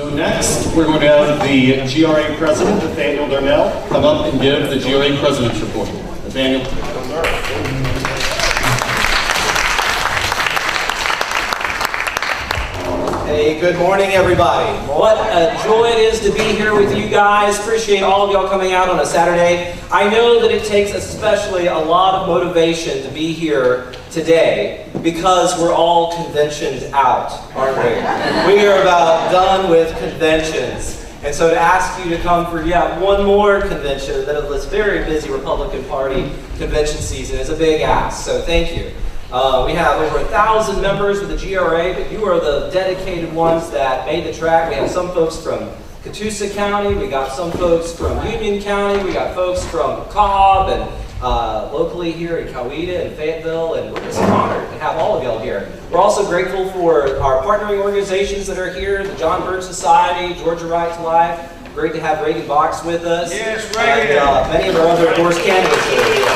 So next, we're going to have the GRA President Nathaniel Darnell come up and give the GRA President's Report. Nathaniel. Hey, good morning, everybody. What a joy it is to be here with you guys. Appreciate all of y'all coming out on a Saturday. I know that it takes especially a lot of motivation to be here today because we're all conventioned out, aren't we? We are about done with conventions. And so to ask you to come for yet one more convention in the middle of this very busy Republican Party convention season is a big ask, so thank you. We have over 1,000 members with the GRA, but you are the dedicated ones that made the track. We have some folks from Catoosa County, we got some folks from Union County, we got folks from Cobb, and locally here in Coweta and Fayetteville, and we're just honored to have all of y'all here. We're also grateful for our partnering organizations that are here, the John Birch Society, Georgia Right to Life. Great to have Reagan Box with us. Yes, Reagan. And many of our other endorsed candidates that are here.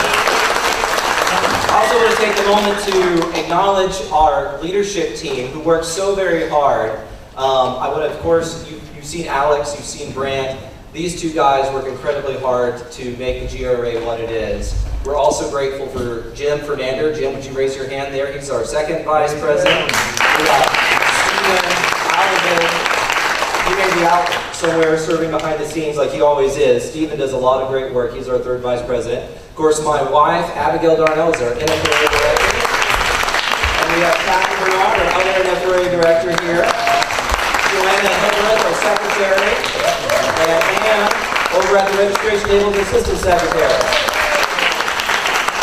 I also want to take a moment to acknowledge our leadership team who worked so very hard. I want to, of course, you've seen Alex, you've seen Brant. These two guys work incredibly hard to make the GRA what it is. We're also grateful for Jim Fernander. Jim, would you raise your hand there? He's our second vice president. We got Stephen Alvin. He may be out somewhere serving behind the scenes like he always is. Stephen does a lot of great work. He's our third vice president. Of course, my wife, Abigail Darnell, is our NFRA director. And we have Kathy Bernard, our other NFRA director here. Joanna Hillrith, our secretary. And Ann, over at the registration table, the assistant secretary.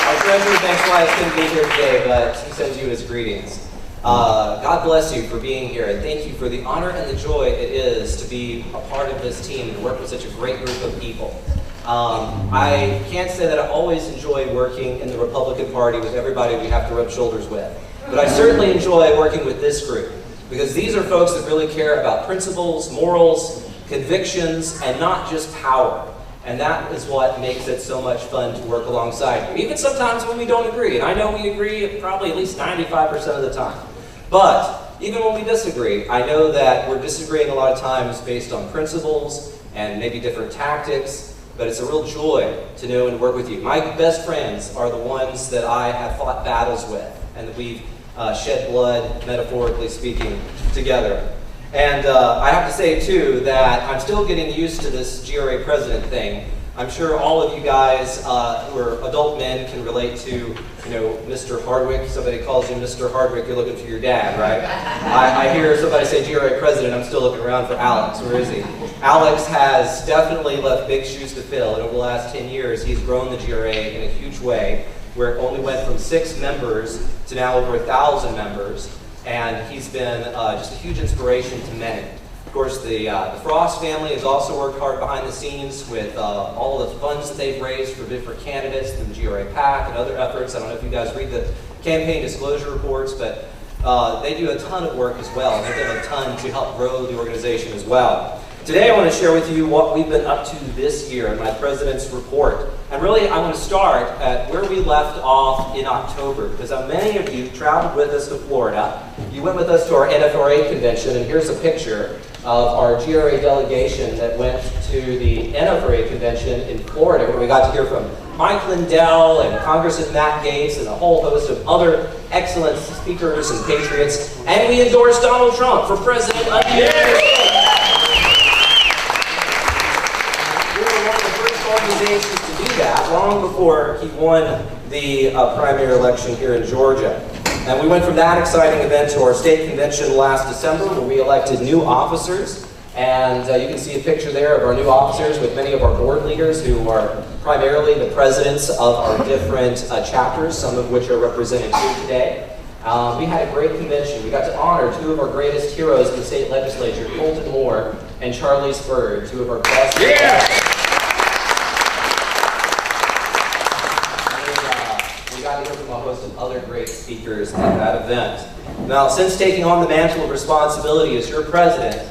Our treasurer, thanks Wyatt, couldn't be here today, but he sends you his greetings. God bless you for being here, and thank you for the honor and the joy it is to be a part of this team and to work with such a great group of people. I can't say that I always enjoy working in the Republican Party with everybody we have to rub shoulders with, but I certainly enjoy working with this group because these are folks that really care about principles, morals, convictions, and not just power. And that is what makes it so much fun to work alongside you, even sometimes when we don't agree. And I know we agree probably at least 95% of the time. But even when we disagree, I know that we're disagreeing a lot of times based on principles and maybe different tactics. But it's a real joy to know and work with you. My best friends are the ones that I have fought battles with and that we've shed blood, metaphorically speaking, together. And I have to say, too, that I'm still getting used to this GRA president thing. I'm sure all of you guys who are adult men can relate to, Mr. Hardwick. Somebody calls you Mr. Hardwick, you're looking for your dad, right? I hear somebody say GRA president, I'm still looking around for Alex. Where is he? Alex has definitely left big shoes to fill, and over the last 10 years, he's grown the GRA in a huge way, where it only went from 6 members to now over 1,000 members, and he's been just a huge inspiration to many. Of course, the Frost family has also worked hard behind the scenes with all of the funds that they've raised for different candidates through the GRA PAC and other efforts. I don't know if you guys read the campaign disclosure reports, but they do a ton of work as well, and they've done a ton to help grow the organization as well. Today I want to share with you what we've been up to this year in my President's Report. And really I want to start at where we left off in October, because many of you traveled with us to Florida. You went with us to our NFRA Convention, and here's a picture of our GRA delegation that went to the NFRA Convention in Florida, where we got to hear from Mike Lindell and Congressman Matt Gaetz and a whole host of other excellent speakers and patriots. And we endorsed Donald Trump for President of the United States. Organizations to do that long before he won the primary election here in Georgia. And we went from that exciting event to our state convention last December, where we elected new officers. And you can see a picture there of our new officers with many of our board leaders who are primarily the presidents of our different chapters, some of which are represented here today. We had a great convention. We got to honor 2 of our greatest heroes in the state legislature, Colton Moore and Charlie Spurd, 2 of our best. Yeah! Of other great speakers at that event. Now, since taking on the mantle of responsibility as your president,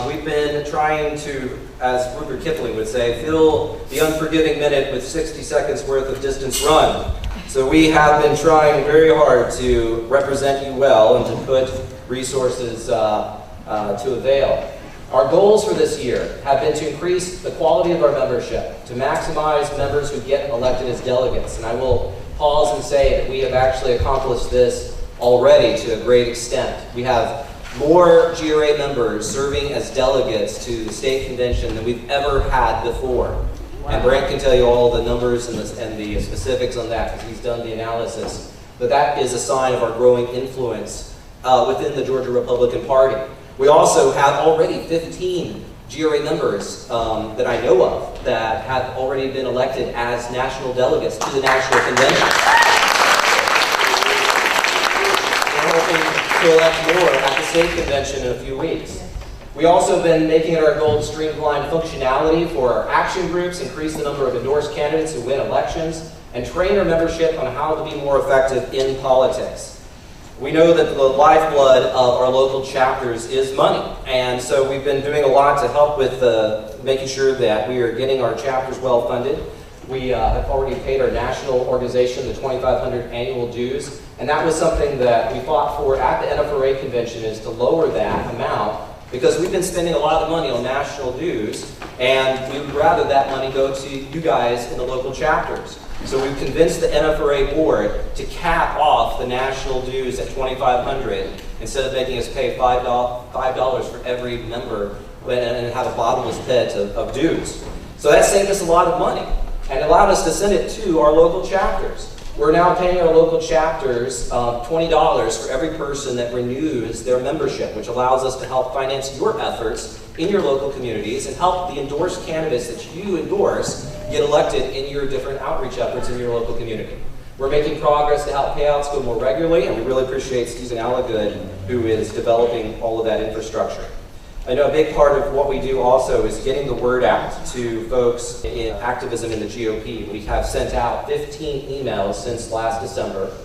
we've been trying to, as Rudyard Kipling would say, fill the unforgiving minute with 60 seconds worth of distance run. So we have been trying very hard to represent you well and to put resources to avail. Our goals for this year have been to increase the quality of our membership, to maximize members who get elected as delegates. And I will pause and say that we have actually accomplished this already to a great extent. We have more GRA members serving as delegates to the state convention than we've ever had before. Wow. And Brant can tell you all the numbers and the specifics on that because he's done the analysis. But that is a sign of our growing influence within the Georgia Republican Party. We also have already 15 GRA members that I know of that have already been elected as national delegates to the national convention. We're hoping to elect more at the state convention in a few weeks. We also have been making it our goal to streamline functionality for our action groups, increase the number of endorsed candidates who win elections, and train our membership on how to be more effective in politics. We know that the lifeblood of our local chapters is money, and so we've been doing a lot to help with making sure that we are getting our chapters well funded. We have already paid our national organization the $2,500 annual dues, and that was something that we fought for at the NFRA Convention, is to lower that amount because we've been spending a lot of money on national dues, and we would rather that money go to you guys in the local chapters. So we've convinced the NFRA board to cap off the national dues at $2,500 instead of making us pay $5 for every member and have a bottomless pit of dues. So that saved us a lot of money and allowed us to send it to our local chapters. We're now paying our local chapters $20 for every person that renews their membership, which allows us to help finance your efforts in your local communities and help the endorsed candidates that you endorse get elected in your different outreach efforts in your local community. We're making progress to help payouts go more regularly, and we really appreciate Susan Allagood, who is developing all of that infrastructure. I know a big part of what we do also is getting the word out to folks in activism in the GOP. We have sent out 15 emails since last December.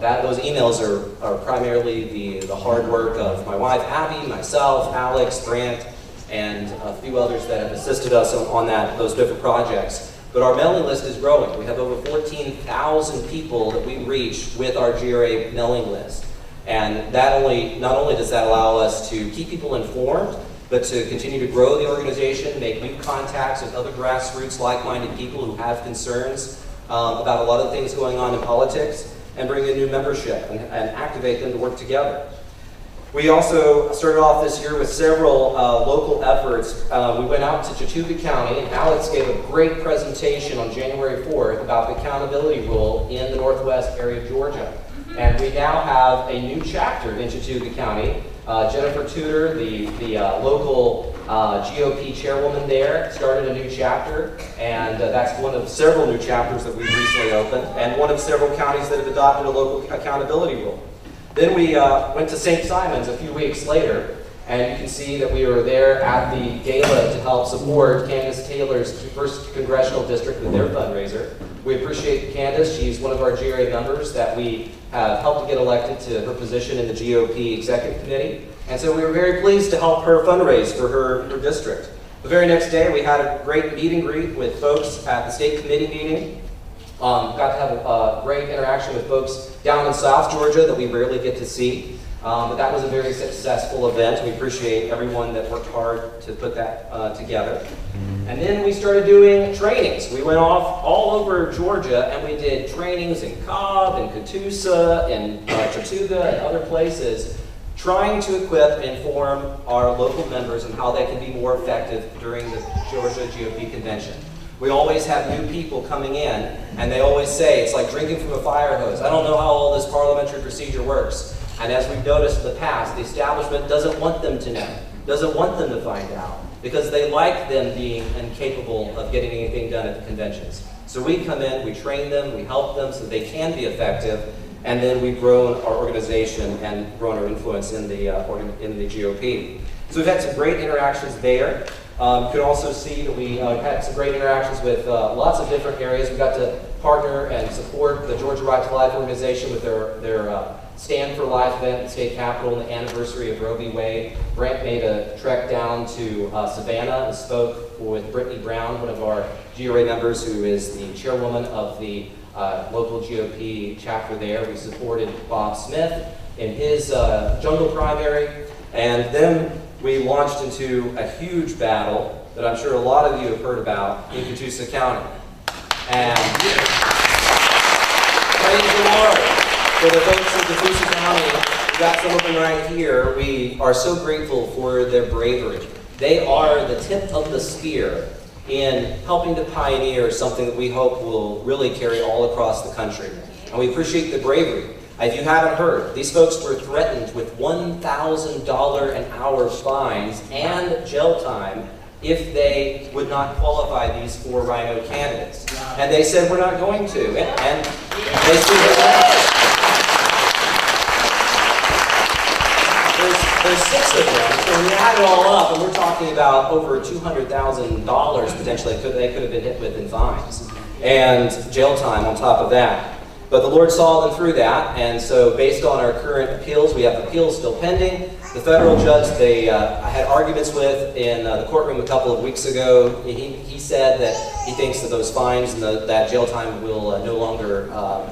Those emails are primarily the hard work of my wife Abby, myself, Alex, Brant, and a few others that have assisted us on those different projects. But our mailing list is growing. We have over 14,000 people that we reach with our GRA mailing list. And not only does that allow us to keep people informed, but to continue to grow the organization, make new contacts with other grassroots like-minded people who have concerns about a lot of things going on in politics, and bring in new membership and activate them to work together. We also started off this year with several local efforts. We went out to Chattooga County, and Alex gave a great presentation on January 4th about the accountability rule in the northwest area of Georgia. And we now have a new chapter in Chattooga County. Jennifer Tudor, the local GOP chairwoman there, started a new chapter, and that's one of several new chapters that we've recently opened, and one of several counties that have adopted a local accountability rule. Then we went to St. Simon's a few weeks later, and you can see that we were there at the gala to help support Candace Taylor's 1st Congressional District with their fundraiser. We appreciate Candace. She's one of our GRA members that we have helped to get elected to her position in the GOP Executive Committee. And so we were very pleased to help her fundraise for her district. The very next day, we had a great meet and greet with folks at the state committee meeting. Got to have a great interaction with folks down in South Georgia that we rarely get to see. But that was a very successful event. We appreciate everyone that worked hard to put that together. And then we started doing trainings. We went off all over Georgia and we did trainings in Cobb and Catoosa and Chattooga and other places, trying to equip and inform our local members on how they can be more effective during the Georgia GOP convention. We always have new people coming in, and they always say, it's like drinking from a fire hose. I don't know how all this parliamentary procedure works. And as we've noticed in the past, the establishment doesn't want them to know, doesn't want them to find out, because they like them being incapable of getting anything done at the conventions. So we come in, we train them, we help them so they can be effective, and then we've grown our organization and grown our influence in the GOP. So we've had some great interactions there. You can also see that we had some great interactions with lots of different areas. We got to partner and support the Georgia Right to Life organization with their Stand for Life event at the state capitol on the anniversary of Roe v. Wade. Brent made a trek down to Savannah and spoke with Brittany Brown, one of our GRA members who is the chairwoman of the local GOP chapter there. We supported Bob Smith in his jungle primary. And then we launched into a huge battle that I'm sure a lot of you have heard about in Catoosa County. And praise the Lord for the folks in Catoosa County. We got some of them right here. We are so grateful for their bravery. They are the tip of the spear in helping to pioneer something that we hope will really carry all across the country. And we appreciate the bravery. If you haven't heard, these folks were threatened with $1,000 an hour fines and jail time if they would not qualify these 4 Rhino candidates. And they said, we're not going to. And they still did that. There's 6 of them, so when you add it all up, and we're talking about over $200,000 potentially they could have been hit with in fines, and jail time on top of that. But the Lord saw them through that, and so based on our current appeals, we have appeals still pending. The federal judge I had arguments with in the courtroom a couple of weeks ago. He said that he thinks that those fines and that jail time will no longer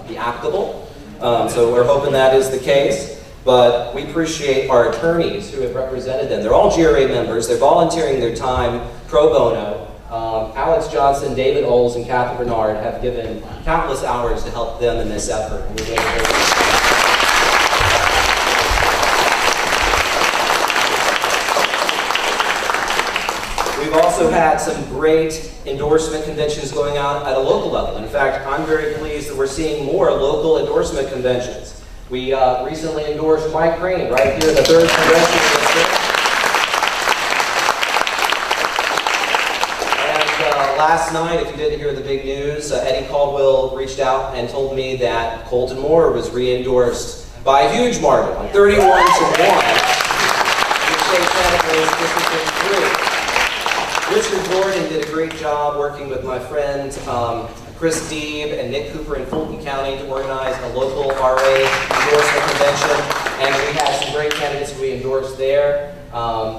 be applicable. So we're hoping that is the case. But we appreciate our attorneys who have represented them. They're all GRA members. They're volunteering their time pro bono. Alex Johnson, David Oles, and Catherine Bernard have given countless hours to help them in this effort. And we're We've also had some great endorsement conventions going on at a local level. In fact, I'm very pleased that we're seeing more local endorsement conventions. We recently endorsed Mike Crane right here in the 3rd Congressional District. And last night, if you didn't hear the big news, Eddie Caldwell reached out and told me that Colton Moore was re-endorsed by a huge margin, on 31-1, which state Senate was District 3. Richard Gordon did a great job working with my friend Chris Deeb and Nick Cooper in Fulton County to organize a local RA endorsement convention, and we had some great candidates who we endorsed there.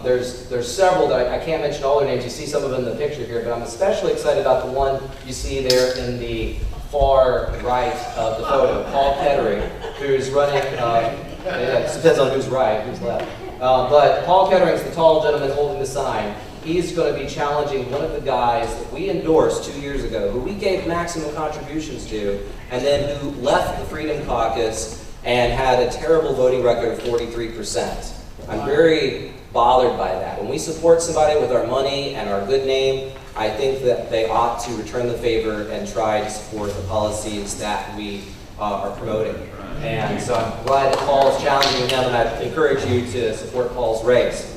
There's several that I can't mention all their names. You see some of them in the picture here, but I'm especially excited about the one you see there in the far right of the photo, Paul Kettering, who's running, it depends on who's right, who's left. But Paul Kettering's the tall gentleman holding the sign. He's going to be challenging one of the guys that we endorsed 2 years ago, who we gave maximum contributions to, and then who left the Freedom Caucus and had a terrible voting record of 43%. I'm very bothered by that. When we support somebody with our money and our good name, I think that they ought to return the favor and try to support the policies that we are promoting. And so I'm glad that Paul is challenging him, and I encourage you to support Paul's race.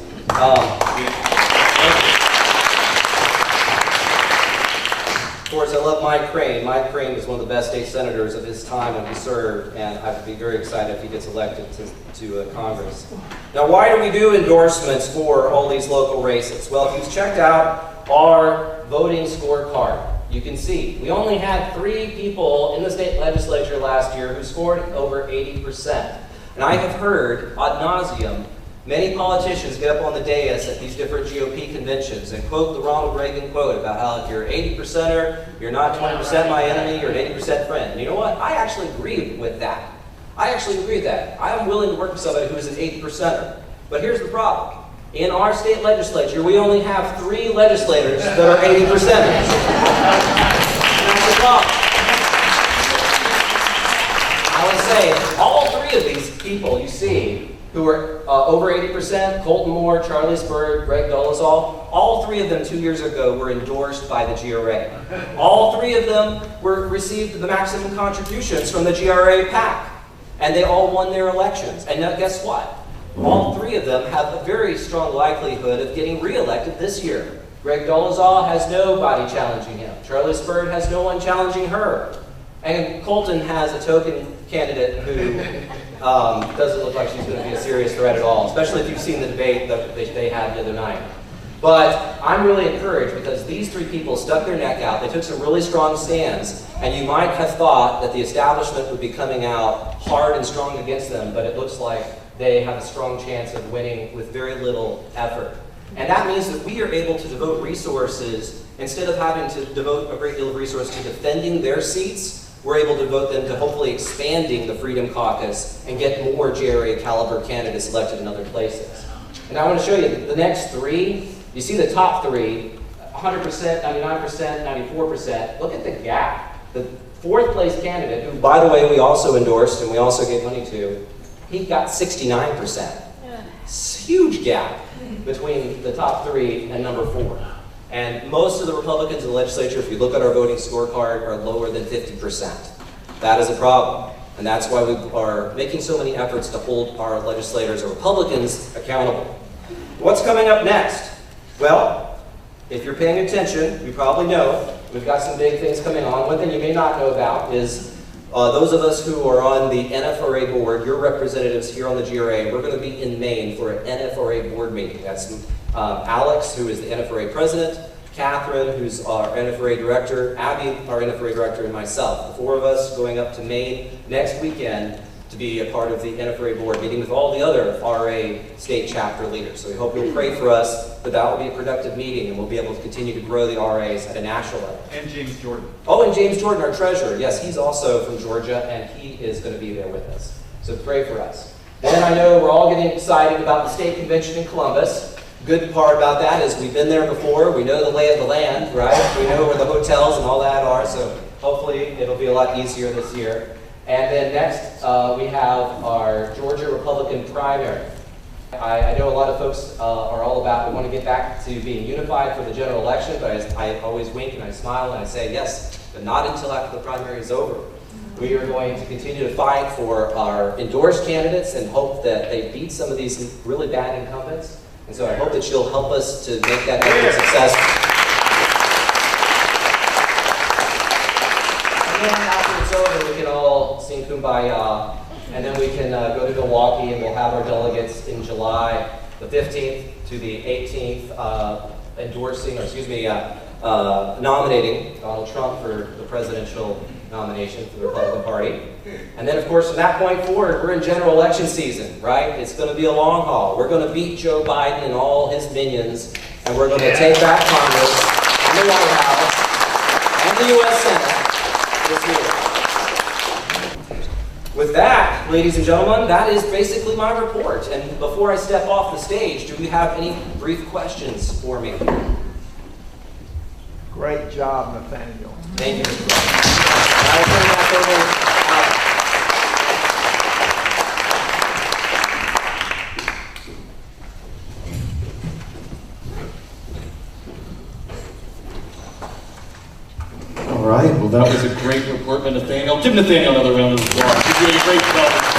Of course, I love Mike Crane. Mike Crane was one of the best state senators of his time when he served, and I'd be very excited if he gets elected to Congress. Now, why do we do endorsements for all these local races? Well, if you've checked out our voting scorecard, you can see we only had 3 people in the state legislature last year who scored over 80%. And I have heard ad nauseum many politicians get up on the dais at these different GOP conventions and quote the Ronald Reagan quote about how if you're 80%er, you're not 20% my enemy, you're an 80% friend. And you know what? I actually agree with that. I am willing to work with somebody who is an 80%er. But here's the problem. In our state legislature, we only have 3 legislators that are 80%ers. That's the problem. I would say all 3 of these people you see who are over 80%, Colton Moore, Charlie Spurd, Greg Dolezal, all 3 of them 2 years ago were endorsed by the GRA. All 3 of them received the maximum contributions from the GRA PAC, and they all won their elections. And now guess what? All 3 of them have a very strong likelihood of getting re-elected this year. Greg Dolezal has nobody challenging him. Charlie Spurd has no one challenging her. And Colton has a token candidate who doesn't look like she's going to be a serious threat at all, especially if you've seen the debate that they had the other night. But I'm really encouraged because these 3 people stuck their neck out. They took some really strong stands, and you might have thought that the establishment would be coming out hard and strong against them, but it looks like they have a strong chance of winning with very little effort. And that means that we are able to devote resources, instead of having to devote a great deal of resources to defending their seats, we're able to devote them to hopefully expanding the Freedom Caucus and get more GRA caliber candidates elected in other places. And I want to show you the next three. You see the top three, 100%, 99%, 94%. Look at the gap. The fourth place candidate, who, by the way, we also endorsed and we also gave money to, he got 69%. It's a huge gap between the top three and number 4. And most of the Republicans in the legislature, if you look at our voting scorecard, are lower than 50%. That is a problem. And that's why we are making so many efforts to hold our legislators or Republicans accountable. What's coming up next? Well, if you're paying attention, you probably know we've got some big things coming on. One thing you may not know about is those of us who are on the NFRA board, your representatives here on the GRA, we're going to be in Maine for an NFRA board meeting. That's Alex, who is the NFRA president, Catherine, who's our NFRA director, Abby, our NFRA director, and myself. The 4 of us going up to Maine next weekend to be a part of the NFRA board meeting with all the other RA state chapter leaders. So we hope you'll pray for us that that will be a productive meeting and we'll be able to continue to grow the RAs at a national level. And James Jordan. Oh, and James Jordan, our treasurer. Yes, he's also from Georgia and he is going to be there with us. So pray for us. Then I know we're all getting excited about the state convention in Columbus. Good part about that is we've been there before. We know the lay of the land, right? We know where the hotels and all that are. So hopefully it'll be a lot easier this year. And then next, we have our Georgia Republican primary. I know a lot of folks are all about, we want to get back to being unified for the general election, but I always wink and I smile and I say, yes, but not until after the primary is over. We are going to continue to fight for our endorsed candidates and hope that they beat some of these really bad incumbents. And so I hope that you'll help us to make that effort successful. And after it's over, we can all sing Kumbaya, and then we can go to Milwaukee, and we'll have our delegates in July the 15th to the 18th nominating Donald Trump for the presidential nomination for the Republican Party. And then, of course, from that point forward, we're in general election season, right? It's going to be a long haul. We're going to beat Joe Biden and all his minions, and we're going to take back Congress and the White House and the U.S. Senate. With that, ladies and gentlemen, that is basically my report. And before I step off the stage, do we have any brief questions for me? Great job, Nathaniel. Thank you, Mr. Brown. I'll turn back over. All right, well that was a great report by Nathaniel. Give Nathaniel another round of applause. He's doing a great job.